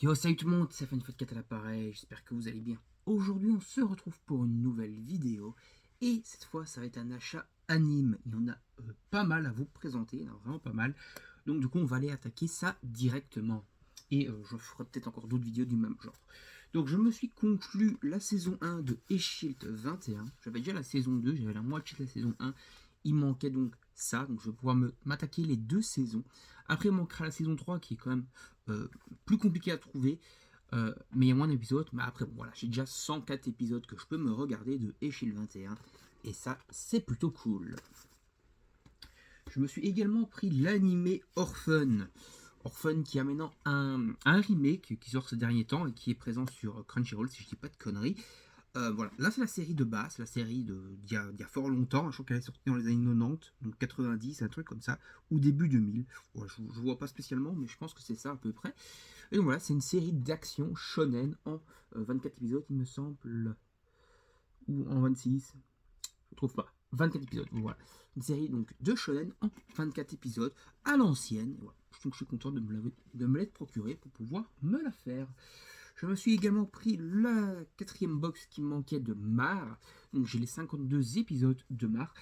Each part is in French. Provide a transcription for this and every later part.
Yo, salut tout le monde, c'est Fanny4 à l'appareil, j'espère que vous allez bien. Aujourd'hui, on se retrouve pour une nouvelle vidéo, et cette fois, ça va être un achat anime. Il y en a pas mal à vous présenter, il y en a vraiment pas mal. Donc du coup, on va aller attaquer ça directement. Et je ferai peut-être encore d'autres vidéos du même genre. Donc je me suis conclu la saison 1 de Eshield 21. J'avais déjà la saison 2, j'avais la moitié de la saison 1. Il manquait donc ça, donc je vais pouvoir m'attaquer les deux saisons. Après, il manquera la saison 3 qui est quand même euh, plus compliqué à trouver, mais il y a moins d'épisodes. Mais après, bon, voilà, j'ai déjà 104 épisodes que je peux me regarder de Eshield 21, et ça, c'est plutôt cool. Je me suis également pris l'animé Orphan. Orphan qui a maintenant un remake qui sort ces derniers temps et qui est présent sur Crunchyroll, si je dis pas de conneries. Voilà, là c'est la série de base, la série d'il y a fort longtemps, je crois qu'elle est sortie dans les années 90, donc 90, un truc comme ça, ou début 2000. Ouais, je vois pas spécialement, mais je pense que c'est ça à peu près. Et donc voilà, c'est une série d'action shonen en 24 épisodes, il me semble, ou en 26, je trouve pas. 24 épisodes, voilà. Une série donc de shonen en 24 épisodes à l'ancienne. Voilà. Donc je suis content de me l'être procuré pour pouvoir me la faire. Je me suis également pris la quatrième box qui me manquait de Mar. Donc j'ai les 52 épisodes de Mar.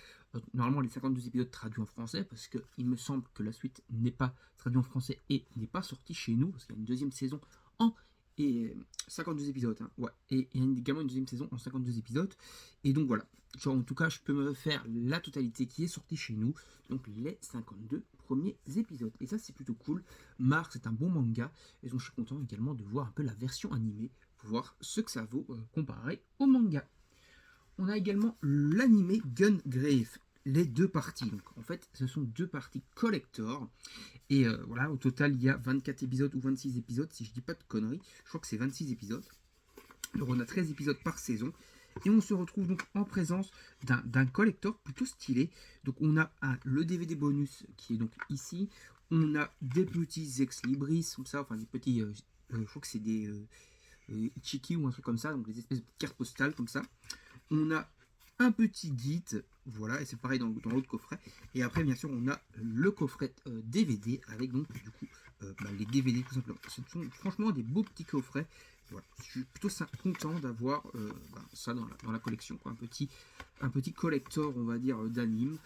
Normalement les 52 épisodes traduits en français parce qu'il me semble que la suite n'est pas traduite en français et n'est pas sortie chez nous parce qu'il y a une deuxième saison en et 52 épisodes. Hein, ouais. Et il y a également une deuxième saison en 52 épisodes. Et donc voilà. Genre, en tout cas, je peux me faire la totalité qui est sortie chez nous. Donc les 52 premiers épisodes. Et ça, c'est plutôt cool. Mar, c'est un bon manga. Et donc, je suis content également de voir un peu la version animée. Pour voir ce que ça vaut comparé au manga. On a également l'animé Gungrave. Les deux parties. Donc, en fait, ce sont deux parties collector. Et voilà, au total, il y a 24 épisodes ou 26 épisodes, si je dis pas de conneries. Je crois que c'est 26 épisodes. Donc on a 13 épisodes par saison. Et on se retrouve donc en présence d'un collector plutôt stylé. Donc on a le DVD bonus qui est donc ici. On a des petits ex libris, comme ça, enfin des petits, je crois que c'est des Ichiki ou un truc comme ça, donc des espèces de cartes postales comme ça. On a un petit guide, voilà, et c'est pareil dans l'autre coffret. Et après, bien sûr, on a le coffret DVD avec donc du coup les DVD tout simplement. Ce sont franchement des beaux petits coffrets. Voilà, je suis plutôt content d'avoir ça dans la collection, quoi. Un petit collector, on va dire, d'anime.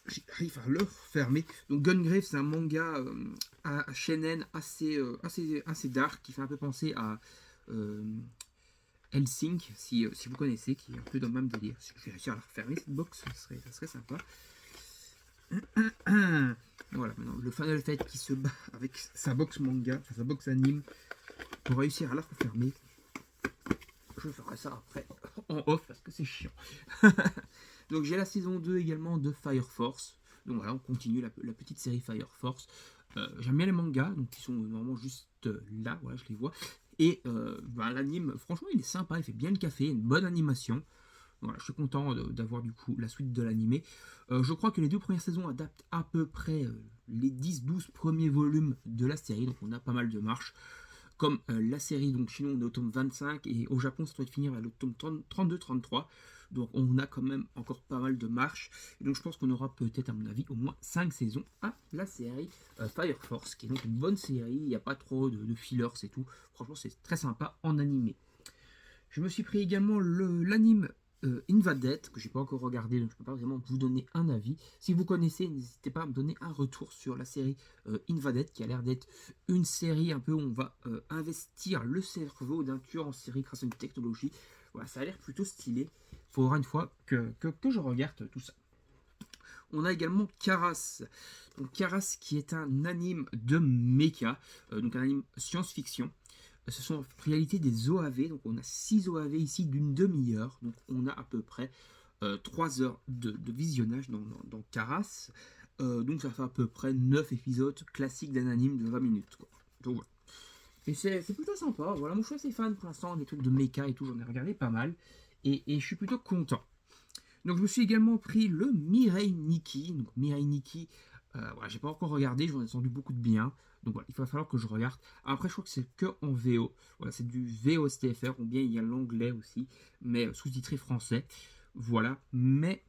J'arrive à le fermer. Donc Gungrave, c'est un manga à shonen assez dark qui fait un peu penser à Hellsing, si vous connaissez, qui est un peu dans le même délire. Si je vais réussir à la refermer cette box, ça serait sympa. Voilà, maintenant le Final Fight qui se bat avec sa box manga, enfin, sa box anime, pour réussir à la refermer. Je ferai ça après en off parce que c'est chiant. Donc j'ai la saison 2 également de Fire Force. Donc voilà, on continue la petite série Fire Force. J'aime bien les mangas, donc qui sont normalement juste là, voilà, je les vois. Et l'anime, franchement, il est sympa, il fait bien le café, une bonne animation. Voilà, je suis content d'avoir du coup la suite de l'animé. Je crois que les deux premières saisons adaptent à peu près les 10-12 premiers volumes de la série, donc on a pas mal de marche. Comme la série, donc chez nous on est au tome 25 et au Japon ça doit finir à l'automne 32-33. Donc on a quand même encore pas mal de marche. Et donc je pense qu'on aura peut-être à mon avis au moins 5 saisons à la série Fire Force, qui est donc une bonne série, il n'y a pas trop de fillers et tout. Franchement c'est très sympa en animé. Je me suis pris également l'anime Invaded, que j'ai pas encore regardé, donc je peux pas vraiment vous donner un avis. Si vous connaissez, n'hésitez pas à me donner un retour sur la série Invaded, qui a l'air d'être une série un peu où on va investir le cerveau d'un tueur en série grâce à une technologie. Voilà, ça a l'air plutôt stylé. Il faudra une fois que je regarde tout ça. On a également Karas. Donc Karas qui est un anime de mecha, donc un anime science-fiction. Ce sont en réalité des OAV, donc on a 6 OAV ici d'une demi-heure, donc on a à peu près 3 heures de visionnage dans Karas, donc ça fait à peu près 9 épisodes classiques d'un anime de 20 minutes. Quoi. Donc voilà. Et c'est plutôt sympa, voilà, moi je suis assez fan pour l'instant des trucs de mecha et tout, j'en ai regardé pas mal, et je suis plutôt content. Donc je me suis également pris le Mirai Nikki. Donc Mirai Nikki, voilà, j'ai pas encore regardé, j'en ai entendu beaucoup de bien. Donc voilà, il va falloir que je regarde. Après, je crois que c'est que en VO. Voilà, c'est du VOSTFR, ou bien il y a l'anglais aussi, mais sous-titré français. Voilà, mais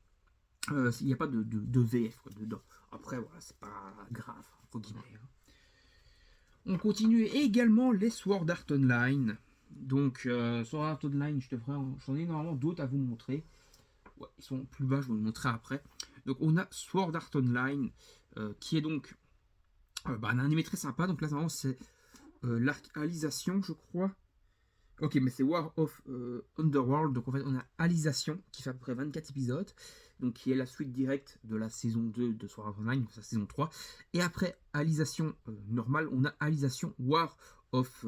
il n'y a pas de VF quoi, dedans. Après, voilà, c'est pas grave, entre guillemets. Hein. On continue également les Sword Art Online. Donc, Sword Art Online, j'en ai normalement d'autres à vous montrer. Ouais, ils sont plus bas, je vais vous le montrer après. Donc, on a Sword Art Online, qui est donc un animé très sympa. Donc là, vraiment, c'est l'arc Alicization, je crois. Ok, mais c'est War of Underworld. Donc en fait, on a Alicization qui fait à peu près 24 épisodes. Donc qui est la suite directe de la saison 2 de Sword Art Online, donc sa saison 3. Et après Alicization normale, on a Alicization War of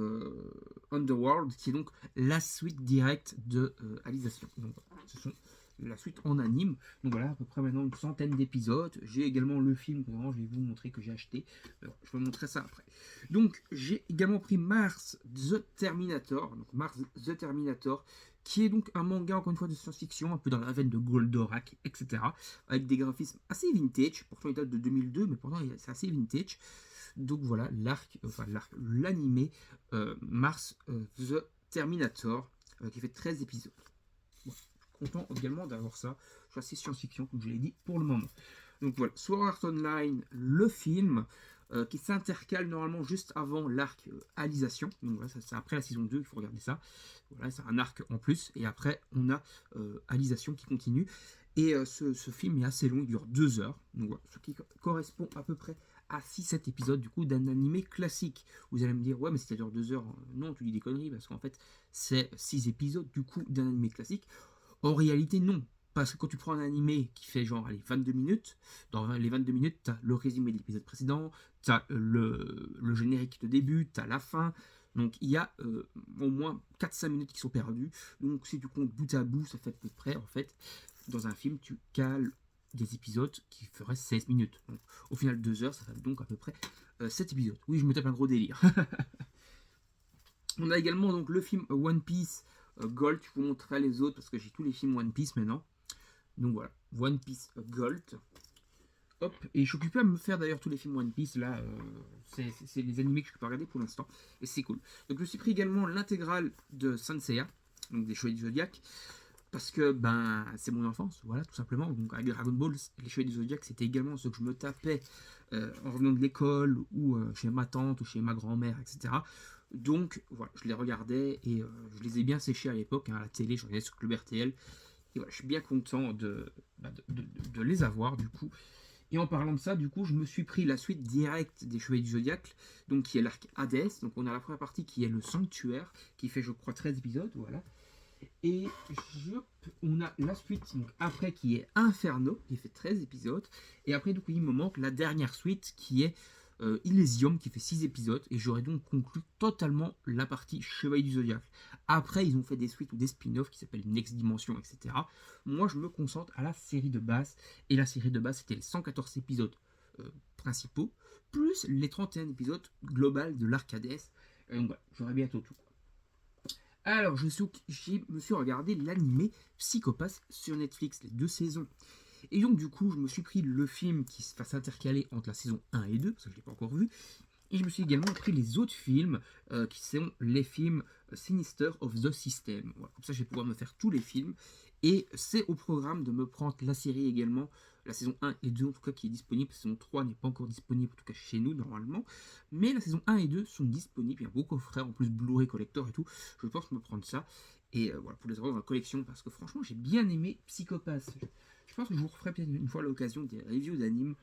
Underworld qui est donc la suite directe de Alicization. Donc ce sont la suite en anime. Donc voilà, à peu près maintenant une centaine d'épisodes. J'ai également le film que vraiment je vais vous montrer que j'ai acheté. Alors, je vais vous montrer ça après. Donc j'ai également pris Mars The Terminator. Donc Mars The Terminator, qui est donc un manga encore une fois de science-fiction, un peu dans la veine de Goldorak, etc. Avec des graphismes assez vintage. Pourtant il date de 2002, mais pourtant c'est assez vintage. Donc voilà, l'animé Mars The Terminator, qui fait 13 épisodes. Bon, je suis content également d'avoir ça. Je suis assez science-fiction, comme je l'ai dit, pour le moment. Donc voilà, Sword Art Online, le film, qui s'intercale normalement juste avant l'arc Alicization. Donc voilà, c'est après la saison 2, il faut regarder ça. Voilà, c'est un arc en plus. Et après, on a Alicization qui continue. Et ce film est assez long, il dure 2 heures. Donc voilà, ce qui correspond à peu près à 6-7 épisodes du coup d'un animé classique. Vous allez me dire, ouais, mais si ça dure 2 heures, non, tu dis des conneries, parce qu'en fait, c'est 6 épisodes du coup d'un animé classique. En réalité, non. Parce que quand tu prends un animé qui fait genre allez, 22 minutes, dans les 22 minutes, tu as le résumé de l'épisode précédent, tu as le générique de début, tu as la fin. Donc il y a au moins 4-5 minutes qui sont perdues. Donc si tu comptes bout à bout, ça fait à peu près, en fait, dans un film, tu cales des épisodes qui feraient 16 minutes. Donc au final, 2 heures, ça fait donc à peu près 7 épisodes. Oui, je me tape un gros délire. On a également donc le film One Piece Gold. Je vous montrerai les autres parce que j'ai tous les films One Piece maintenant. Donc voilà, One Piece Gold. Hop, et je suis occupé à me faire d'ailleurs tous les films One Piece. Là, c'est les animés que je peux pas regarder pour l'instant. Et c'est cool. Donc je me suis pris également l'intégrale de Saint Seiya, donc des Chevaliers du Zodiac. Parce que c'est mon enfance, voilà, tout simplement. Donc avec Dragon Ball, les Chevaliers du Zodiac, c'était également ce que je me tapais en revenant de l'école ou chez ma tante ou chez ma grand-mère, etc. Donc voilà, je les regardais et je les ai bien séchés à l'époque, à la télé, je regardais sur Club RTL. Et voilà, je suis bien content de les avoir du coup. Et en parlant de ça, du coup, je me suis pris la suite directe des Chevaliers du Zodiac, donc qui est l'arc Hades. Donc on a la première partie qui est le Sanctuaire, qui fait je crois 13 épisodes, voilà. Et on a la suite donc, après qui est Inferno, qui fait 13 épisodes. Et après, du coup, il me manque la dernière suite qui est Elysium, qui fait 6 épisodes. Et j'aurais donc conclu totalement la partie Chevalier du Zodiac. Après, ils ont fait des suites ou des spin-offs qui s'appellent Next Dimension, etc. Moi, je me concentre à la série de base. Et la série de base, c'était les 114 épisodes principaux, plus les 31 épisodes global de l'Arcades. Donc voilà, j'aurai bientôt tout. Alors, je me suis regardé l'animé Psychopath sur Netflix, les 2 saisons. Et donc, du coup, je me suis pris le film qui va s'intercaler entre la saison 1 et 2, parce que je ne l'ai pas encore vu. Et je me suis également pris les autres films, qui sont les films Sinister of the System. Voilà, comme ça, je vais pouvoir me faire tous les films. Et c'est au programme de me prendre la série également, la saison 1 et 2 en tout cas qui est disponible. La saison 3 n'est pas encore disponible, en tout cas chez nous normalement. Mais la saison 1 et 2 sont disponibles. Il y a beaucoup de frères, en plus Blu-ray collector et tout. Je pense me prendre ça. Et voilà, pour les avoir dans la collection, parce que franchement, j'ai bien aimé Psychopath. Je pense que je vous referai peut-être une fois à l'occasion des reviews d'anime.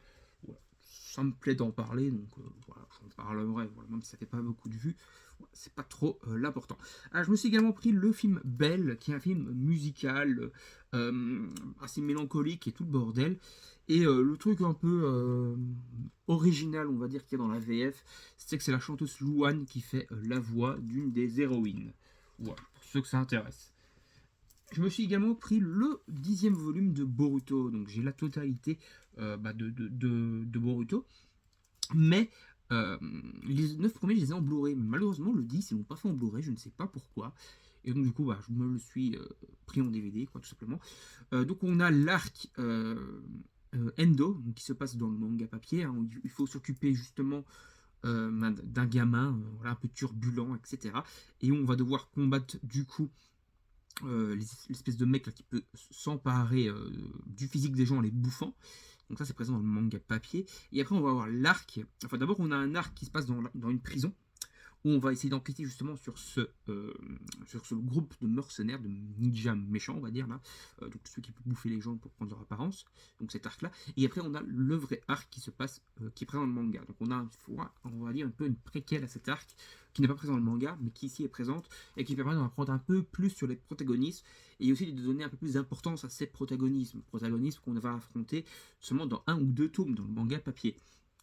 Voilà. Ça me plaît d'en parler, donc voilà, j'en parlerai, voilà, même si ça fait pas beaucoup de vues, voilà, c'est pas trop l'important. Je me suis également pris le film Belle, qui est un film musical, assez mélancolique et tout le bordel. Et le truc un peu original, on va dire, qu'il y a dans la VF, c'est que c'est la chanteuse Louane qui fait la voix d'une des héroïnes. Voilà, pour ceux que ça intéresse. Je me suis également pris le 10e volume de Boruto, donc j'ai la totalité de Boruto, mais les 9 premiers je les ai en Blu-ray, mais malheureusement le 10 ils l'ont pas fait en Blu-ray, je ne sais pas pourquoi, et donc du coup je me le suis pris en DVD quoi tout simplement. Donc on a l'arc Endo, donc, qui se passe dans le manga papier, hein, où il faut s'occuper justement d'un gamin voilà, un peu turbulent, etc. Et on va devoir combattre du coup l'espèce de mec là, qui peut s'emparer du physique des gens en les bouffant. Donc ça c'est présent dans le manga papier. Et après on va avoir l'arc. Enfin d'abord on a un arc qui se passe dans une prison. où on va essayer d'enquêter justement sur ce groupe de mercenaires, de ninjas méchants, on va dire là, donc ceux qui peuvent bouffer les gens pour prendre leur apparence, donc cet arc-là. Et après, on a le vrai arc qui se passe, qui est présent dans le manga. Donc on a on va dire un peu une préquelle à cet arc qui n'est pas présent dans le manga, mais qui ici est présente et qui permet d'en apprendre un peu plus sur les protagonistes et aussi de donner un peu plus d'importance à ces protagonismes qu'on va affronter seulement dans un ou deux tomes dans le manga papier.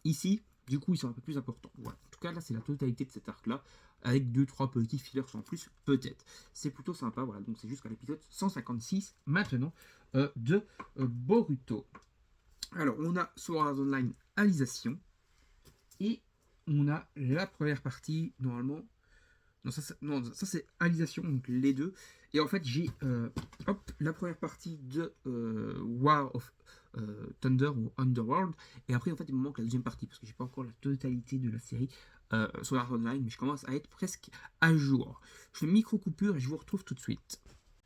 Ici, du coup, ils sont un peu plus importants. Voilà. En tout cas, là, c'est la totalité de cet arc-là, avec 2-3 petits fillers en plus, peut-être. C'est plutôt sympa, voilà. Donc, c'est jusqu'à l'épisode 156, maintenant, de Boruto. Alors, on a Sword Art Online Alicization, et on a la première partie, normalement. Non, ça c'est Alicization, donc les deux. Et en fait, j'ai la première partie de War of Thunder ou Underworld. Et après, en fait, il me manque la deuxième partie parce que j'ai pas encore la totalité de la série sur Art Online, mais je commence à être presque à jour. Je fais micro-coupure et je vous retrouve tout de suite.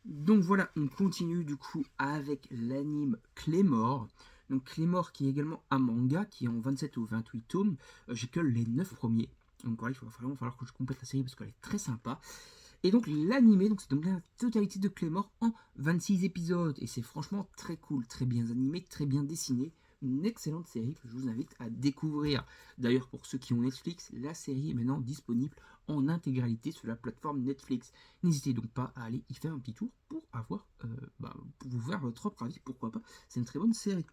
Donc voilà, on continue du coup avec l'anime Claymore. Donc Claymore qui est également un manga qui est en 27 ou 28 tomes. J'ai que les 9 premiers. Donc voilà, il va vraiment falloir que je complète la série parce qu'elle est très sympa. Et donc l'animé, donc c'est donc la totalité de Claymore en 26 épisodes. Et c'est franchement très cool, très bien animé, très bien dessiné. Une excellente série que je vous invite à découvrir. D'ailleurs, pour ceux qui ont Netflix, la série est maintenant disponible en intégralité sur la plateforme Netflix. N'hésitez donc pas à aller y faire un petit tour pour pour vous faire votre propre avis, pourquoi pas. C'est une très bonne série.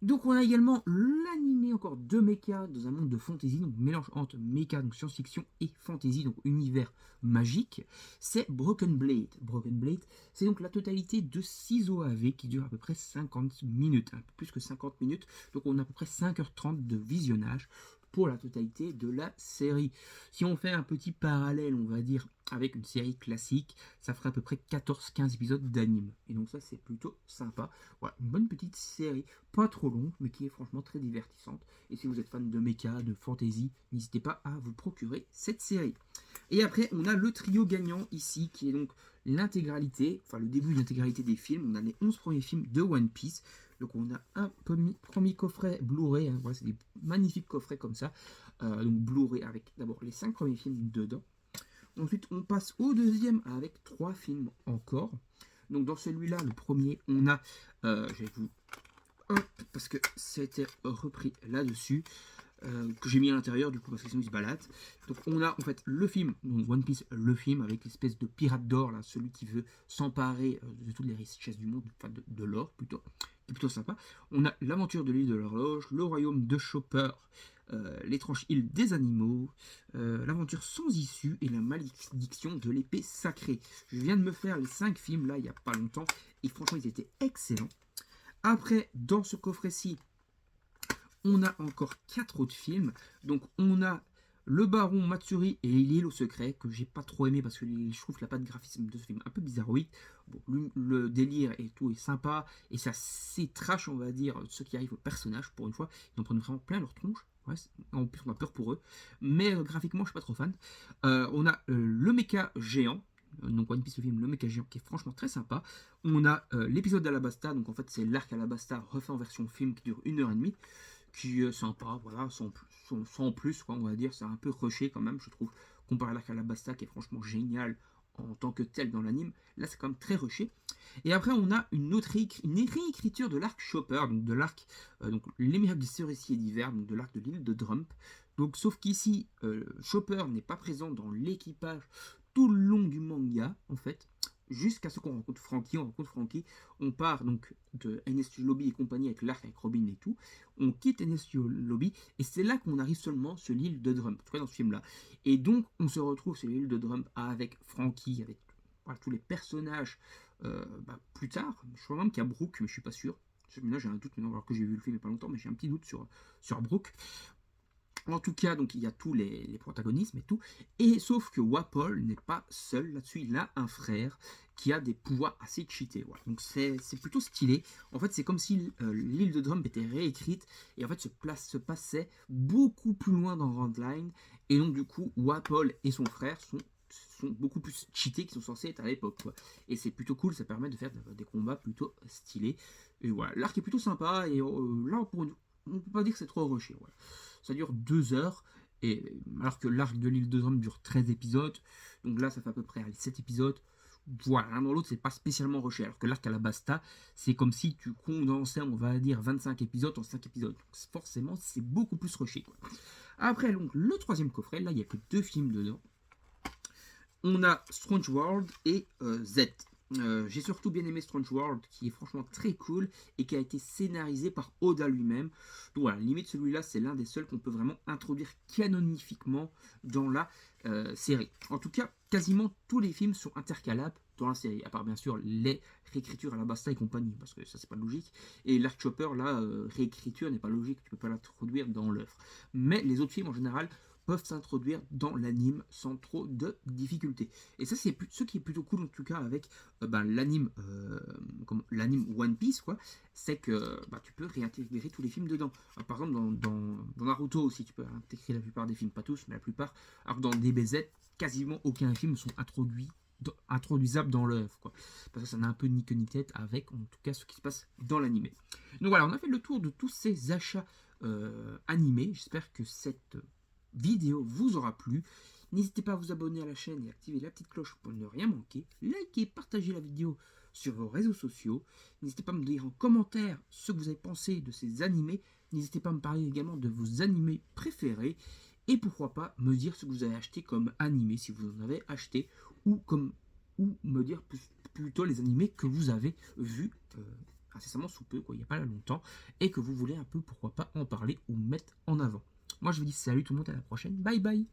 Donc on a également l'animé encore de mecha dans un monde de fantasy, donc mélange entre mecha, donc science-fiction, et fantasy, donc univers magique. C'est Broken Blade. Broken Blade, c'est donc la totalité de 6 OAV qui durent à peu près 50 minutes, un peu plus que 50 minutes. Donc on a à peu près 5h30 de visionnage pour la totalité de la série. Si on fait un petit parallèle, on va dire, avec une série classique, ça ferait à peu près 14-15 épisodes d'anime. Et donc ça, c'est plutôt sympa. Voilà, une bonne petite série, pas trop longue, mais qui est franchement très divertissante. Et si vous êtes fan de mecha, de fantasy, n'hésitez pas à vous procurer cette série. Et après, on a le trio gagnant ici, qui est donc l'intégralité, enfin le début de l'intégralité des films. On a les 11 premiers films de One Piece. Donc on a un premier coffret Blu-ray, hein, voilà, c'est des magnifiques coffrets comme ça. Donc Blu-ray avec d'abord les 5 premiers films dedans. Ensuite on passe au deuxième avec 3 films encore. Donc dans celui-là, le premier, on a, je vais vous, hop, parce que c'était repris là-dessus, que j'ai mis à l'intérieur du coup parce que sinon il se balade. Donc on a en fait le film, donc One Piece, le film avec l'espèce de pirate d'or là, celui qui veut s'emparer de toutes les richesses du monde, enfin de l'or plutôt, qui est plutôt sympa. On a l'aventure de l'île de l'horloge, le royaume de Chopper, l'étrange île des animaux, l'aventure sans issue et la malédiction de l'épée sacrée. Je viens de me faire les 5 films là il n'y a pas longtemps et franchement ils étaient excellents. Après, dans ce coffret-ci, on a encore 4 autres films. Donc on a Le Baron Matsuri et l'île au secret, que j'ai pas trop aimé parce que je trouve la patte graphisme de ce film un peu bizarroïde. Bon, le délire et tout est sympa et c'est assez trash, on va dire, ce qui arrive aux personnages pour une fois. Ils en prennent vraiment plein leur tronche. Ouais, en plus, on a peur pour eux. Mais graphiquement, je suis pas trop fan. On a le mecha géant. Donc One Piece, le film Le Mecha Géant, qui est franchement très sympa. On a l'épisode d'Alabasta, donc en fait c'est l'arc Alabasta refait en version film qui dure 1h30, qui est sympa, voilà, sans plus, quoi, on va dire. C'est un peu rushé quand même, je trouve, comparé à l'arc Alabasta qui est franchement génial en tant que tel dans l'anime. Là c'est quand même très rushé. Et après on a une réécriture de l'arc Chopper, donc de l'arc les miracles du cerisier d'hiver, donc de l'arc de l'île de Drump. Donc sauf qu'ici Chopper n'est pas présent dans l'équipage tout le long du manga en fait, jusqu'à ce qu'on rencontre Frankie. On part donc de NSU Lobby et compagnie avec l'arc, avec Robin et tout. On quitte NSU Lobby et c'est là qu'on arrive seulement sur l'île de Drump, en tout cas dans ce film là. Et donc on se retrouve sur l'île de Drump avec Frankie, avec voilà, tous les personnages plus tard. Je crois même qu'il y a Brooke, mais je suis pas sûr. Là j'ai un doute maintenant alors que j'ai vu le film il n'y a pas longtemps, mais j'ai un petit doute sur Brooke. En tout cas, donc il y a tous les protagonismes et tout. Et sauf que Wapol n'est pas seul là-dessus. Il a un frère qui a des pouvoirs assez cheatés. Voilà. Donc c'est plutôt stylé. En fait, c'est comme si l'île de Drum était réécrite et en fait se passait beaucoup plus loin dans Randline. Et donc du coup, Wapol et son frère sont beaucoup plus cheatés qu'ils sont censés être à l'époque. Et c'est plutôt cool. Ça permet de faire des combats plutôt stylés. Et voilà, l'arc est plutôt sympa. Et là, on ne peut pas dire que c'est trop rushé. Voilà. Ça dure 2 heures Et alors que l'arc de l'île de Rome dure 13 épisodes, donc là ça fait à peu près 7 épisodes. Voilà, l'un dans l'autre, c'est pas spécialement rushé. Alors que l'arc à la Basta, c'est comme si tu condensais, on va dire, 25 épisodes en 5 épisodes. Donc forcément, c'est beaucoup plus rushé, quoi. Après, donc, le troisième coffret, là, il n'y a que 2 films dedans. On a Strange World et Z. J'ai surtout bien aimé Strange World, qui est franchement très cool et qui a été scénarisé par Oda lui-même. Donc voilà, limite celui-là, c'est l'un des seuls qu'on peut vraiment introduire canoniquement dans la série. En tout cas, quasiment tous les films sont intercalables dans la série, à part bien sûr les réécritures à la Basta et compagnie, parce que ça c'est pas logique. Et l'Arc Chopper, là, réécriture n'est pas logique, tu peux pas l'introduire dans l'œuvre. Mais les autres films en général peuvent s'introduire dans l'anime sans trop de difficultés. Et ça, c'est ce qui est plutôt cool en tout cas avec l'anime One Piece, quoi, c'est que tu peux réintégrer tous les films dedans. Par exemple, dans Naruto aussi, tu peux intégrer la plupart des films, pas tous, mais la plupart. Alors que dans DBZ, quasiment aucun film sont introduisables dans l'œuvre, quoi. Parce que ça n'a un peu ni queue ni tête avec, en tout cas, ce qui se passe dans l'animé. Donc voilà, on a fait le tour de tous ces achats animés. J'espère que cette vidéo vous aura plu. N'hésitez pas à vous abonner à la chaîne et activer la petite cloche pour ne rien manquer. Likez, partagez la vidéo sur vos réseaux sociaux. N'hésitez pas à me dire en commentaire ce que vous avez pensé de ces animés. N'hésitez pas à me parler également de vos animés préférés. Et pourquoi pas me dire ce que vous avez acheté comme animé, si vous en avez acheté, ou me dire plutôt les animés que vous avez vus incessamment sous peu, quoi, il n'y a pas longtemps, et que vous voulez un peu, pourquoi pas, en parler ou mettre en avant. Moi je vous dis salut tout le monde, à la prochaine, bye bye.